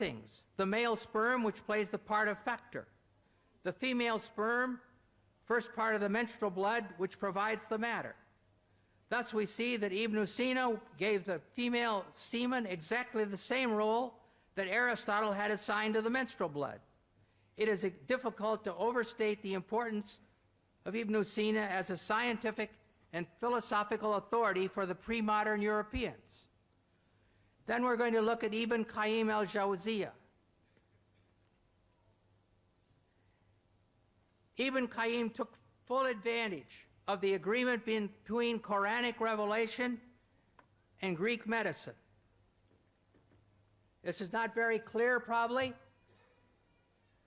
things. The male sperm, which plays the part of factor. The female sperm, first part of the menstrual blood, which provides the matter. Thus we see that Ibn Sina gave the female semen exactly the same role that Aristotle had assigned to the menstrual blood. It is difficult to overstate the importance of Ibn Sina as a scientific and philosophical authority for the pre-modern Europeans. Then we're going to look at Ibn Qayyim al-Jawziyah. Ibn Qayyim took full advantage of the agreement between Quranic revelation and Greek medicine. This is not very clear, probably,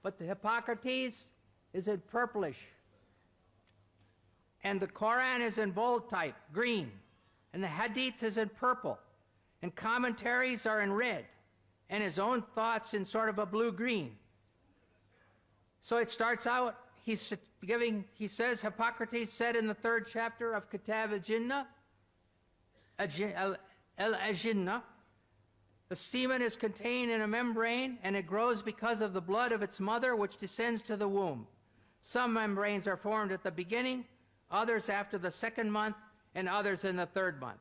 but the Hippocrates is in purplish, and the Quran is in bold type, green, and the Hadiths is in purple, and commentaries are in red, and his own thoughts in sort of a blue-green. So it starts out, he says, Hippocrates said in the 3rd chapter of Kitab al-Jinnah, the semen is contained in a membrane, and it grows because of the blood of its mother, which descends to the womb. Some membranes are formed at the beginning, others after the 2nd month, and others in the 3rd month.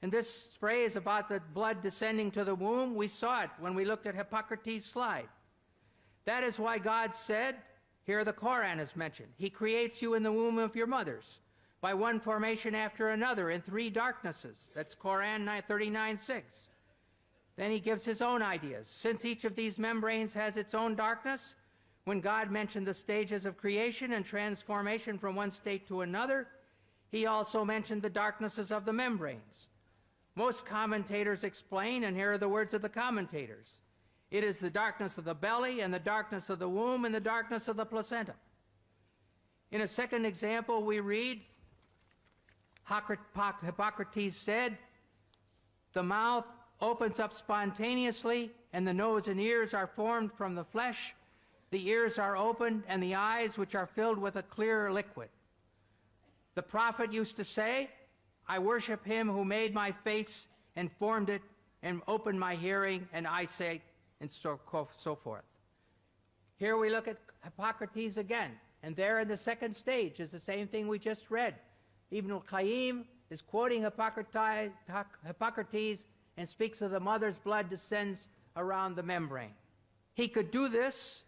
And this phrase about the blood descending to the womb, we saw it when we looked at Hippocrates' slide. That is why God said, here the Quran is mentioned, He creates you in the womb of your mothers, by one formation after another in 3 darknesses. That's Quran 39:6. Then he gives his own ideas. Since each of these membranes has its own darkness, when God mentioned the stages of creation and transformation from one state to another, He also mentioned the darknesses of the membranes. Most commentators explain, and here are the words of the commentators, it is the darkness of the belly, and the darkness of the womb, and the darkness of the placenta. In a second example, we read, Hippocrates said, the mouth opens up spontaneously, and the nose and ears are formed from the flesh. The ears are opened, and the eyes, which are filled with a clear liquid. The prophet used to say, I worship Him who made my face and formed it and opened my hearing and eyesight, and so forth. Here we look at Hippocrates again, and there in the 2nd stage is the same thing we just read. Ibn al-Qayyim is quoting Hippocrates and speaks of the mother's blood descends around the membrane. He could do this,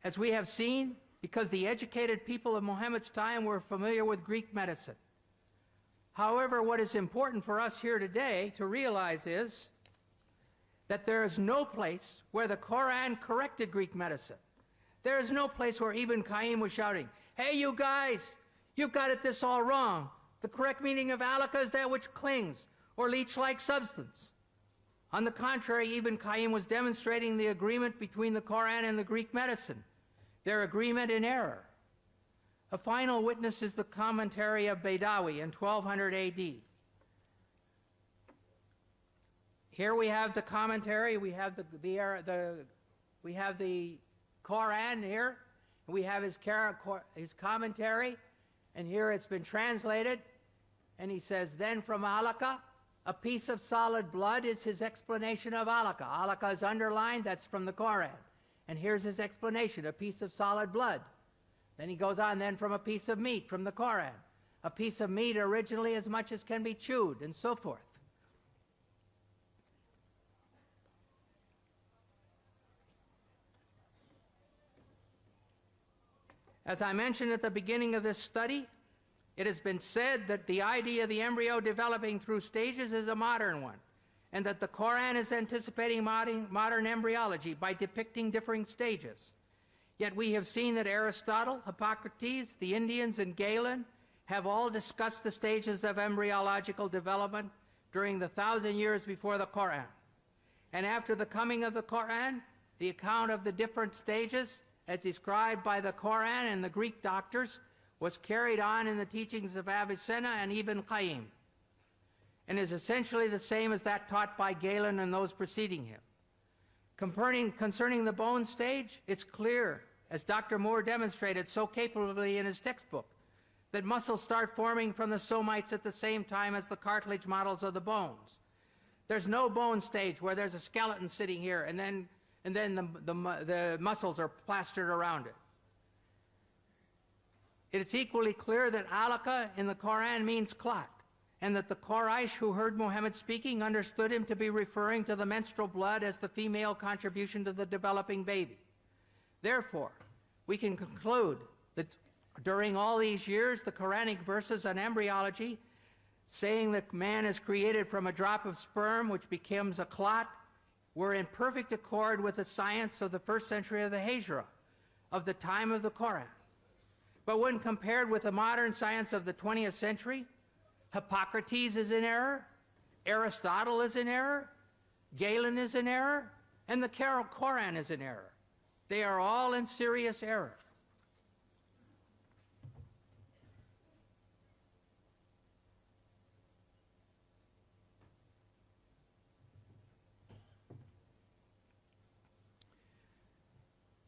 as we have seen, because the educated people of Muhammad's time were familiar with Greek medicine. However, what is important for us here today to realize is that there is no place where the Quran corrected Greek medicine. There is no place where Ibn Qayyim was shouting, hey, you guys, you've got this all wrong. The correct meaning of alaka is that which clings or leech-like substance. On the contrary, Ibn Qayyim was demonstrating the agreement between the Quran and the Greek medicine, their agreement in error. A final witness is the commentary of Baydawi in 1200 AD. Here we have the commentary, we have the Quran here, and we have his commentary, and here it's been translated, and he says, then from alaka, a piece of solid blood is his explanation of alaka. Alaka is underlined, that's from the Quran. And here's his explanation, a piece of solid blood. Then he goes on, then from a piece of meat, from the Quran. A piece of meat originally as much as can be chewed, and so forth. As I mentioned at the beginning of this study, it has been said that the idea of the embryo developing through stages is a modern one, and that the Quran is anticipating modern embryology by depicting differing stages. Yet we have seen that Aristotle, Hippocrates, the Indians, and Galen have all discussed the stages of embryological development during the 1,000 years before the Quran. And after the coming of the Quran, the account of the different stages, as described by the Quran and the Greek doctors, was carried on in the teachings of Avicenna and Ibn Qayyim, and is essentially the same as that taught by Galen and those preceding him. Concerning the bone stage, it's clear, as Dr. Moore demonstrated so capably in his textbook, that muscles start forming from the somites at the same time as the cartilage models of the bones. There's no bone stage where there's a skeleton sitting here, and then and then the muscles are plastered around it. It's equally clear that alaka in the Quran means clot, and that the Quraysh who heard Muhammad speaking understood him to be referring to the menstrual blood as the female contribution to the developing baby. Therefore, we can conclude that during all these years, the Quranic verses on embryology, saying that man is created from a drop of sperm which becomes a clot, were in perfect accord with the science of the first century of the Hijra, of the time of the Quran. But when compared with the modern science of the 20th century, Hippocrates is in error, Aristotle is in error, Galen is in error, and the Quran is in error. They are all in serious error.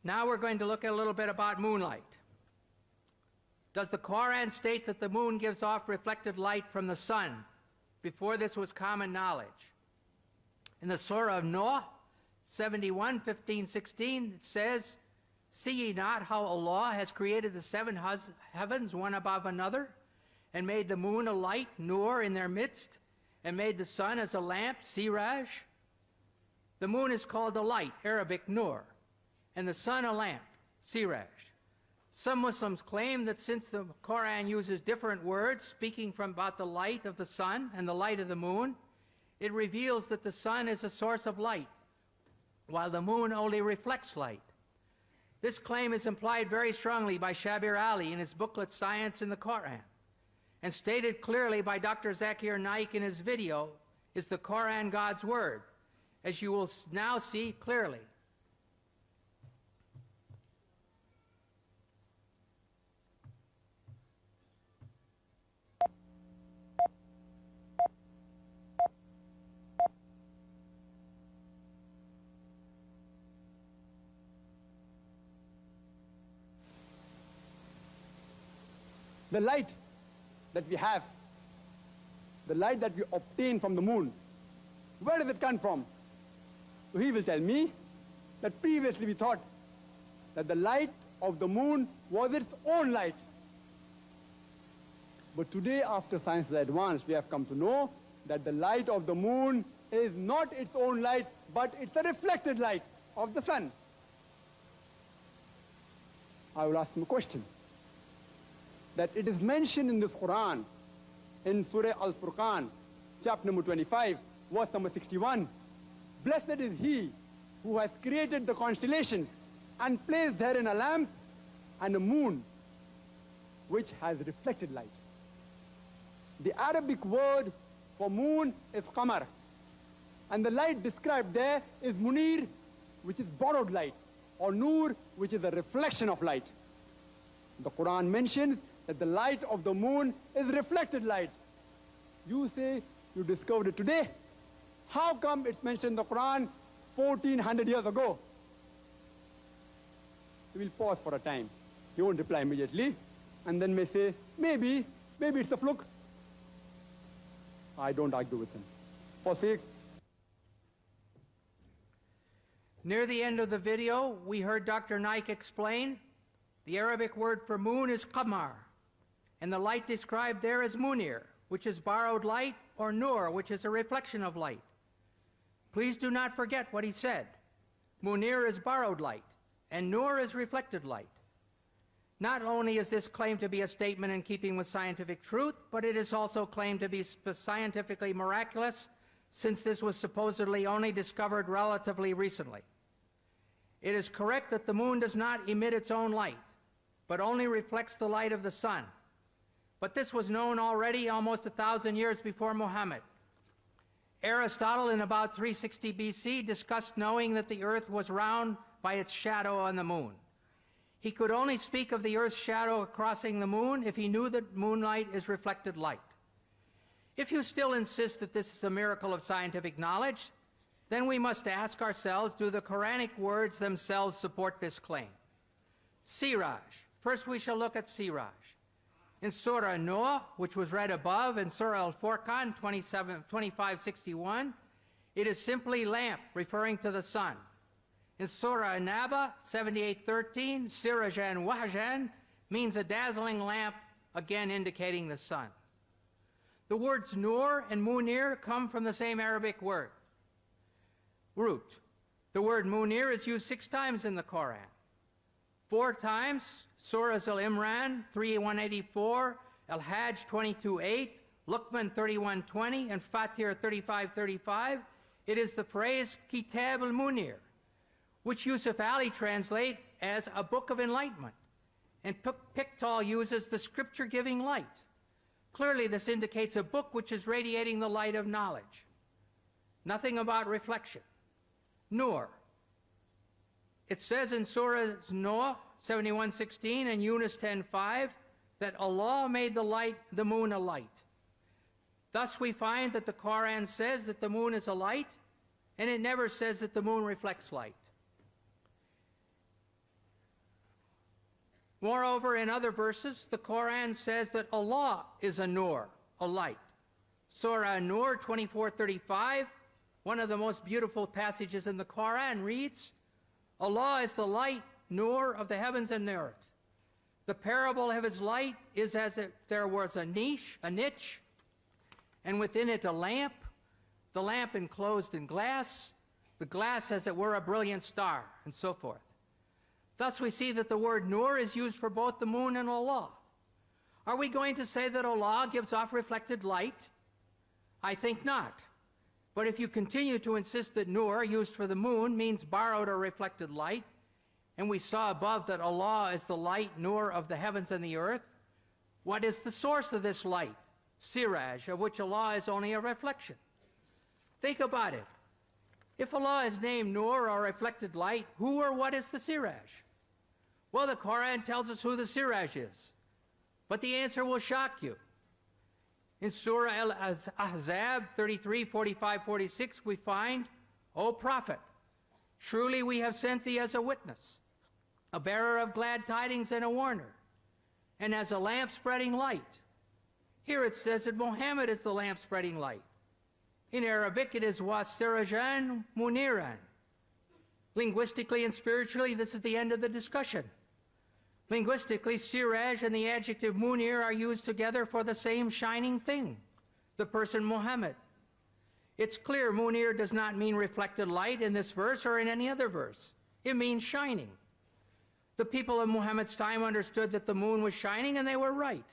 Now we're going to look at a little bit about moonlight. Does the Quran state that the moon gives off reflected light from the sun? Before this was common knowledge. In the Surah of Noah, 71, 15, 16, it says, "See ye not how Allah has created the seven heavens one above another, and made the moon a light, nur, in their midst, and made the sun as a lamp, siraj?" The moon is called a light, Arabic nur, and the sun a lamp, siraj. Some Muslims claim that since the Quran uses different words speaking about the light of the sun and the light of the moon, it reveals that the sun is a source of light, while the moon only reflects light. This claim is implied very strongly by Shabir Ali in his booklet Science in the Quran, and stated clearly by Dr. Zakrnaik in his video, "Is the Quran God's word?" as you will now see clearly. The light that we have, the light that we obtain from the moon, where does it come from? So he will tell me that previously we thought that the light of the moon was its own light. But today, after science has advanced, we have come to know that the light of the moon is not its own light, but it's a reflected light of the sun. I will ask him a question. That it is mentioned in this Quran, in Surah Al-Furqan, chapter number 25, verse number 61. "Blessed is he who has created the constellation and placed therein a lamp and a moon which has reflected light." The Arabic word for moon is qamar, and the light described there is munir, which is borrowed light, or nur, which is a reflection of light. The Quran mentions that the light of the moon is reflected light. You say you discovered it today. How come it's mentioned in the Quran 1400 years ago? We will pause for a time. He won't reply immediately, and then may say, maybe it's a fluke. I don't argue with him. For sake. Near the end of the video, we heard Dr. Naik explain the Arabic word for moon is qamar, and the light described there is munir, which is borrowed light, or nur, which is a reflection of light. Please do not forget what he said. Munir is borrowed light, and nur is reflected light. Not only is this claimed to be a statement in keeping with scientific truth, but it is also claimed to be scientifically miraculous, since this was supposedly only discovered relatively recently. It is correct that the moon does not emit its own light, but only reflects the light of the sun. But this was known already almost 1,000 years before Muhammad. Aristotle, in about 360 BC, discussed knowing that the earth was round by its shadow on the moon. He could only speak of the earth's shadow crossing the moon if he knew that moonlight is reflected light. If you still insist that this is a miracle of scientific knowledge, then we must ask ourselves, do the Quranic words themselves support this claim? Siraj. First we shall look at Siraj. In Surah Noah, which was read above, in Surah Al-Furqan 25:61, it is simply lamp, referring to the sun. In Surah An-Naba 78:13, Sirajan Wahjan means a dazzling lamp, again indicating the sun. The words Nur and Munir come from the same Arabic root. The word Munir is used 6 times in the Quran. 4 times, Surahs Al-Imran 3:184, Al-Hajj 22:8, Luqman 31:20, and Fatir 35:35. It is the phrase Kitab al-Munir, which Yusuf Ali translate as a book of enlightenment, and Pickthall uses the scripture-giving light. Clearly, this indicates a book which is radiating the light of knowledge. Nothing about reflection. Nur. It says in Surah Noah 71:16 and Yunus 10:5 that Allah made the moon a light. Thus we find that the Quran says that the moon is a light, and it never says that the moon reflects light. Moreover, in other verses, the Quran says that Allah is a nur, a light. Surah An-Nur 24:35, one of the most beautiful passages in the Quran, reads, Allah is the light, nur of the heavens and the earth. The parable of his light is as if there was a niche, and within it a lamp, the lamp enclosed in glass, the glass as it were a brilliant star, and so forth. Thus we see that the word nur is used for both the moon and Allah. Are we going to say that Allah gives off reflected light? I think not. But if you continue to insist that nur, used for the moon, means borrowed or reflected light, and we saw above that Allah is the light, nur of the heavens and the earth, what is the source of this light, siraj, of which Allah is only a reflection? Think about it. If Allah is named nur or reflected light, who or what is the siraj? Well, the Quran tells us who the siraj is, but the answer will shock you. In Surah Al-Ahzab 33:45-46, we find, O Prophet, truly we have sent thee as a witness, a bearer of glad tidings and a warner, and as a lamp spreading light. Here it says that Muhammad is the lamp spreading light. In Arabic, it is wasirajan muniran. Linguistically and spiritually, this is the end of the discussion. Linguistically, siraj and the adjective munir are used together for the same shining thing, the person Muhammad. It's clear munir does not mean reflected light in this verse or in any other verse. It means shining. The people of Muhammad's time understood that the moon was shining, and they were right.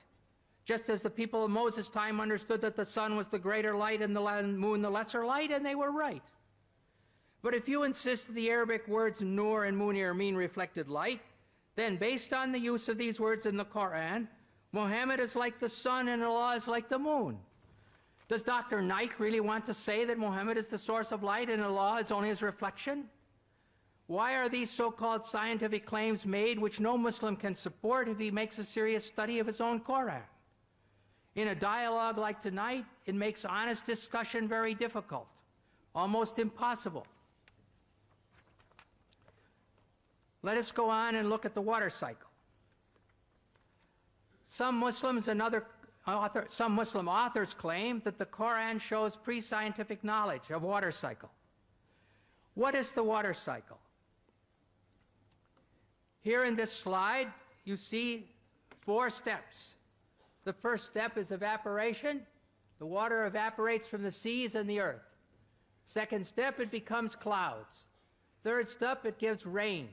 Just as the people of Moses' time understood that the sun was the greater light and the moon the lesser light, and they were right. But if you insist that the Arabic words nur and munir mean reflected light, then based on the use of these words in the Quran, Muhammad is like the sun and Allah is like the moon. Does Dr. Naik really want to say that Muhammad is the source of light and Allah is only his reflection? Why are these so-called scientific claims made which no Muslim can support if he makes a serious study of his own Quran? In a dialogue like tonight, it makes honest discussion very difficult, almost impossible. Let us go on and look at the water cycle. Some Muslim authors claim that the Quran shows pre-scientific knowledge of water cycle. What is the water cycle? Here in this slide, you see 4 steps. The first step is evaporation. The water evaporates from the seas and the earth. Second step, it becomes clouds. Third step, it gives rain.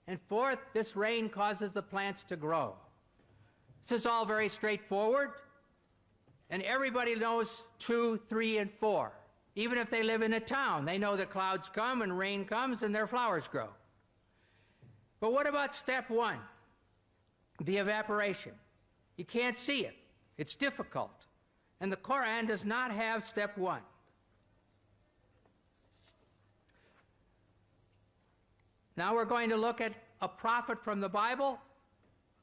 And fourth, this rain causes the plants to grow. This is all very straightforward, and everybody knows 2, 3, and 4. Even if they live in a town, they know that clouds come and rain comes and their flowers grow. But what about step 1, the evaporation? You can't see it. It's difficult. And the Quran does not have step 1. Now we're going to look at a prophet from the Bible,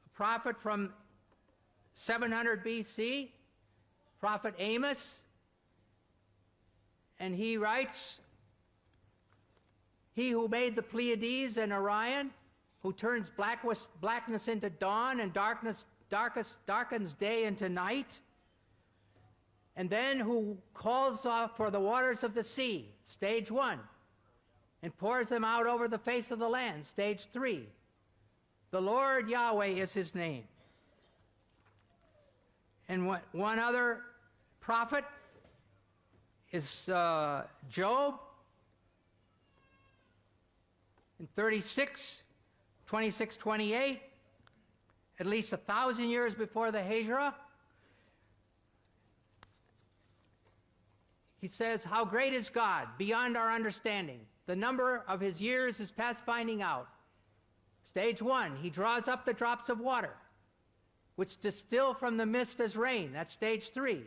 a prophet from 700 BC, Prophet Amos, and he writes, he who made the Pleiades and Orion, who turns blackness into dawn and darkens day into night, and then who calls for the waters of the sea, stage 1, and pours them out over the face of the land. Stage 3. The Lord Yahweh is his name. And one other prophet is Job in 36, 26, 28, at least 1,000 years before the Hijrah. He says, how great is God, beyond our understanding. The number of his years is past finding out. Stage 1, he draws up the drops of water, which distill from the mist as rain. That's stage 3.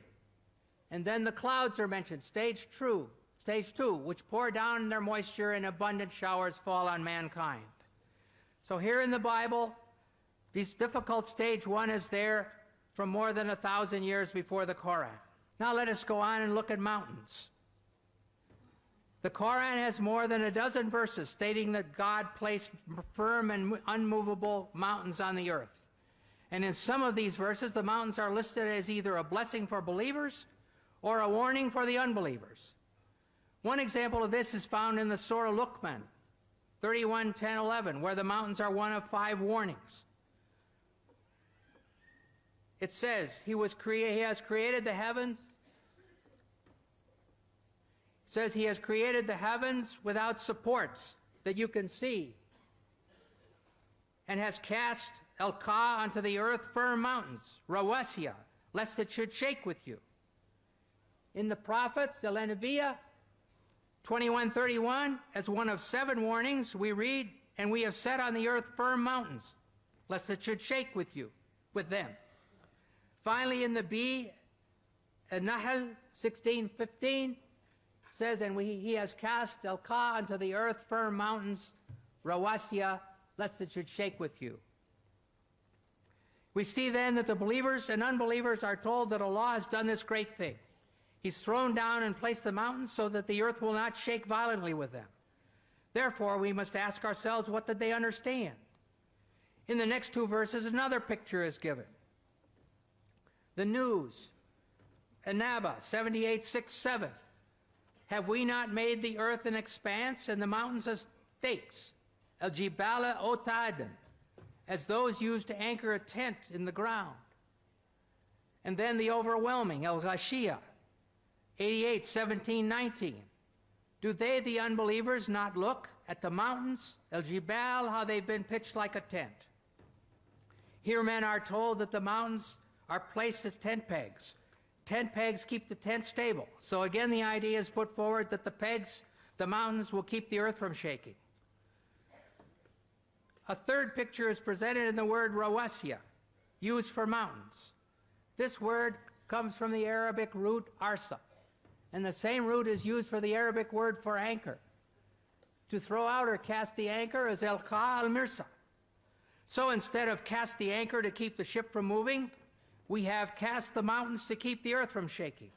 And then the clouds are mentioned, stage 2, which pour down their moisture and abundant showers fall on mankind. So here in the Bible, this difficult stage 1 is there from more than 1,000 years before the Quran. Now let us go on and look at mountains. The Quran has more than a dozen verses stating that God placed firm and unmovable mountains on the earth. And in some of these verses, the mountains are listed as either a blessing for believers or a warning for the unbelievers. One example of this is found in the Surah Luqman, 31, 10, 11, where the mountains are one of 5 warnings. It says, he has created the heavens. It says he has created the heavens without supports that you can see, and has cast El-Ka onto the earth firm mountains, Rawasiya, lest it should shake with you. In the prophets, Al-Anbiya, 21:31, as one of 7 warnings, we read, and we have set on the earth firm mountains, lest it should shake with you, with them. Finally, in the B, Nahl 16:15, says, and he has cast El-Ka onto the earth firm mountains, Rawasiya, lest it should shake with you. We see then that the believers and unbelievers are told that Allah has done this great thing. He's thrown down and placed the mountains so that the earth will not shake violently with them. Therefore, we must ask ourselves, what did they understand? In the next 2 verses, another picture is given. The news, Anaba 78:6-7. Have we not made the earth an expanse and the mountains as stakes, al-jibala otadan, as those used to anchor a tent in the ground? And then the overwhelming, al-ghashiyah, 88:17-19. Do they, the unbelievers, not look at the mountains, al-jibal, how they've been pitched like a tent? Here men are told that the mountains are placed as tent pegs. Tent pegs keep the tent stable. So again, the idea is put forward that the mountains will keep the earth from shaking. A third picture is presented in the word rawasiya, used for mountains. This word comes from the Arabic root arsa, and the same root is used for the Arabic word for anchor. To throw out or cast the anchor is el-ka al-mirsa. So instead of cast the anchor to keep the ship from moving, we have cast the mountains to keep the earth from shaking.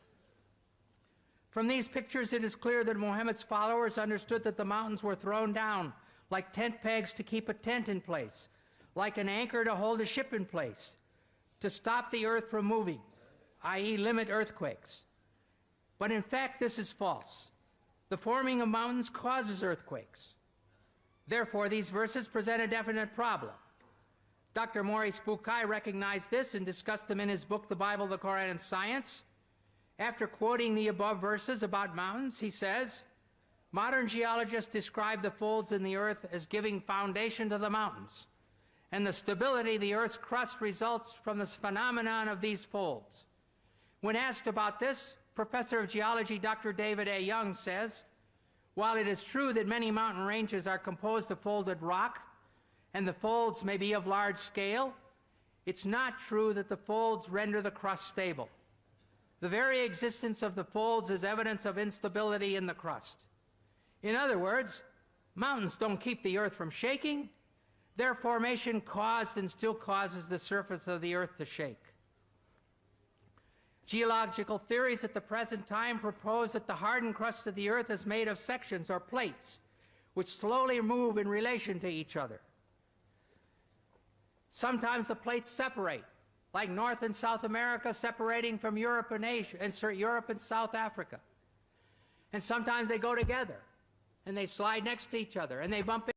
From these pictures, it is clear that Muhammad's followers understood that the mountains were thrown down like tent pegs to keep a tent in place, like an anchor to hold a ship in place, to stop the earth from moving, i.e. limit earthquakes. But in fact, this is false. The forming of mountains causes earthquakes. Therefore, these verses present a definite problem. Dr. Maurice Bukai recognized this and discussed them in his book, The Bible, the Quran, and Science. After quoting the above verses about mountains, he says, modern geologists describe the folds in the earth as giving foundation to the mountains, and the stability of the earth's crust results from this phenomenon of these folds. When asked about this, Professor of Geology Dr. David A. Young says, while it is true that many mountain ranges are composed of folded rock, and the folds may be of large scale, it's not true that the folds render the crust stable. The very existence of the folds is evidence of instability in the crust. In other words, mountains don't keep the earth from shaking. Their formation caused and still causes the surface of the earth to shake. Geological theories at the present time propose that the hardened crust of the earth is made of sections or plates, which slowly move in relation to each other. Sometimes the plates separate, like North and South America separating from Europe and Asia, and Europe and South Africa. And sometimes they go together, and they slide next to each other, and they bump